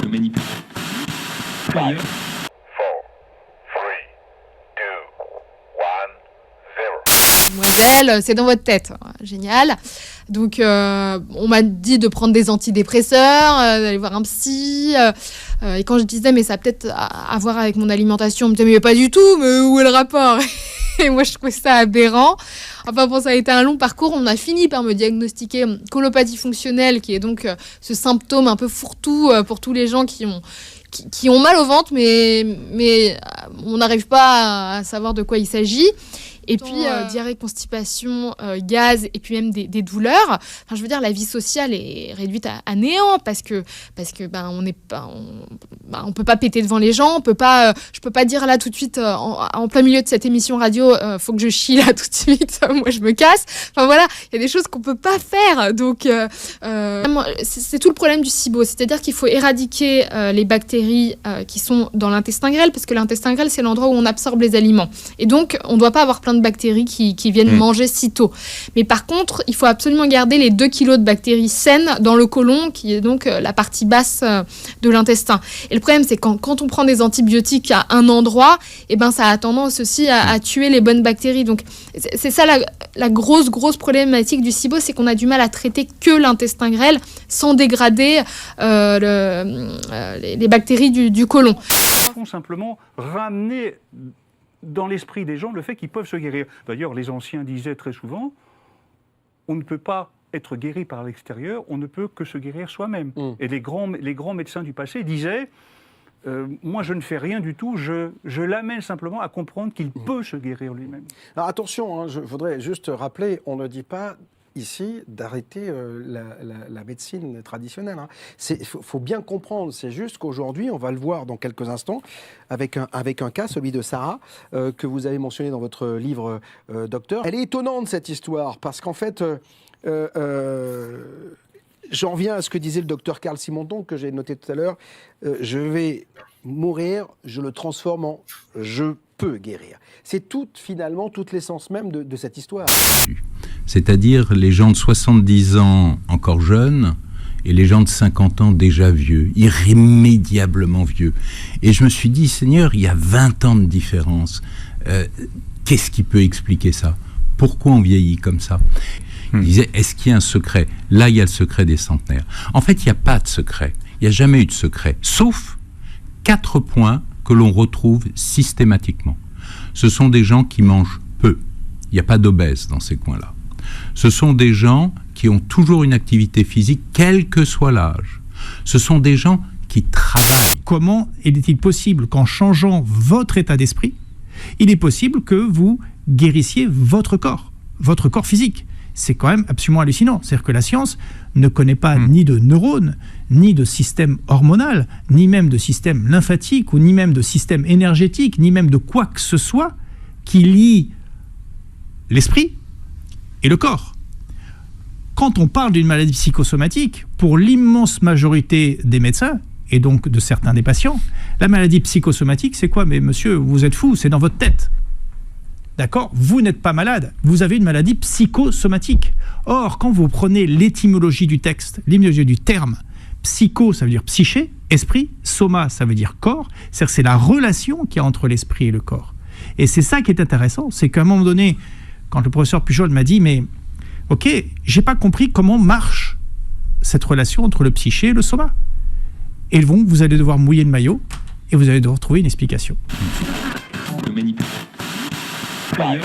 manipule. Ailleurs. Mademoiselle, c'est dans votre tête. Génial. Donc, on m'a dit de prendre des antidépresseurs, d'aller voir un psy. Et quand je disais, mais ça a peut-être à voir avec mon alimentation, on me disait, mais pas du tout, mais où est le rapport? Et moi, je trouvais ça aberrant. Enfin bon, ça a été un long parcours. On a fini par me diagnostiquer colopathie fonctionnelle, qui est donc ce symptôme un peu fourre-tout pour tous les gens qui ont mal au ventre, mais on n'arrive pas à savoir de quoi il s'agit. Et puis, diarrhée, constipation, gaz, et puis même des douleurs. Enfin, je veux dire, la vie sociale est réduite à néant parce que on peut pas péter devant les gens, je peux pas dire là tout de suite, en plein milieu de cette émission radio, faut que je chie là tout de suite, moi je me casse. Enfin voilà, il y a des choses qu'on peut pas faire. Donc, c'est tout le problème du SIBO. C'est-à-dire qu'il faut éradiquer les bactéries qui sont dans l'intestin grêle, parce que l'intestin grêle, c'est l'endroit où on absorbe les aliments. Et donc, on doit pas avoir plein de bactéries qui viennent manger sitôt. Mais par contre, il faut absolument garder les 2 kilos de bactéries saines dans le côlon, qui est donc la partie basse de l'intestin. Et le problème, c'est quand on prend des antibiotiques à un endroit, eh ben, ça a tendance aussi à tuer les bonnes bactéries. Donc, c'est ça la grosse problématique du SIBO, c'est qu'on a du mal à traiter que l'intestin grêle sans dégrader les bactéries du côlon. Il faut simplement ramener dans l'esprit des gens le fait qu'ils peuvent se guérir. D'ailleurs, les anciens disaient très souvent, on ne peut pas être guéri par l'extérieur, on ne peut que se guérir soi-même. Et les grands médecins du passé disaient, moi je ne fais rien du tout, je l'amène simplement à comprendre qu'il peut se guérir lui-même. Alors attention, je voudrais juste rappeler, on ne dit pas ici d'arrêter la médecine traditionnelle. Il faut bien comprendre, c'est juste qu'aujourd'hui, on va le voir dans quelques instants, avec un cas, celui de Sarah, que vous avez mentionné dans votre livre, Docteur. Elle est étonnante, cette histoire, parce qu'en fait, j'en viens à ce que disait le docteur Carl Simonton, que j'ai noté tout à l'heure, je vais mourir, je le transforme en « je peux guérir ». C'est finalement toute l'essence même de cette histoire. C'est-à-dire les gens de 70 ans encore jeunes et les gens de 50 ans déjà vieux, irrémédiablement vieux. Et je me suis dit, Seigneur, il y a 20 ans de différence. Qu'est-ce qui peut expliquer ça? Pourquoi on vieillit comme ça? Il disait, est-ce qu'il y a un secret? Là, il y a le secret des centenaires. En fait, il n'y a pas de secret. Il n'y a jamais eu de secret, sauf 4 points que l'on retrouve systématiquement. Ce sont des gens qui mangent peu. Il n'y a pas d'obèses dans ces coins-là. Ce sont des gens qui ont toujours une activité physique, quel que soit l'âge. Ce sont des gens qui travaillent. Comment est-il possible qu'en changeant votre état d'esprit, il est possible que vous guérissiez votre corps physique? C'est quand même absolument hallucinant. C'est-à-dire que la science ne connaît pas ni de neurones, ni de système hormonal, ni même de système lymphatique, ou ni même de système énergétique, ni même de quoi que ce soit qui lie l'esprit et le corps. Quand on parle d'une maladie psychosomatique, pour l'immense majorité des médecins, et donc de certains des patients, la maladie psychosomatique, c'est quoi? Mais monsieur, vous êtes fou, c'est dans votre tête. D'accord? Vous n'êtes pas malade, vous avez une maladie psychosomatique. Or, quand vous prenez l'étymologie du texte, l'étymologie du terme, psycho, ça veut dire psyché, esprit, soma, ça veut dire corps, c'est-à-dire c'est la relation qu'il y a entre l'esprit et le corps. Et c'est ça qui est intéressant, c'est qu'à un moment donné, quand le professeur Pujol m'a dit, mais ok, j'ai pas compris comment marche cette relation entre le psyché et le soma. Et vous allez devoir mouiller le maillot et vous allez devoir trouver une explication. Le manipule. Ailleurs.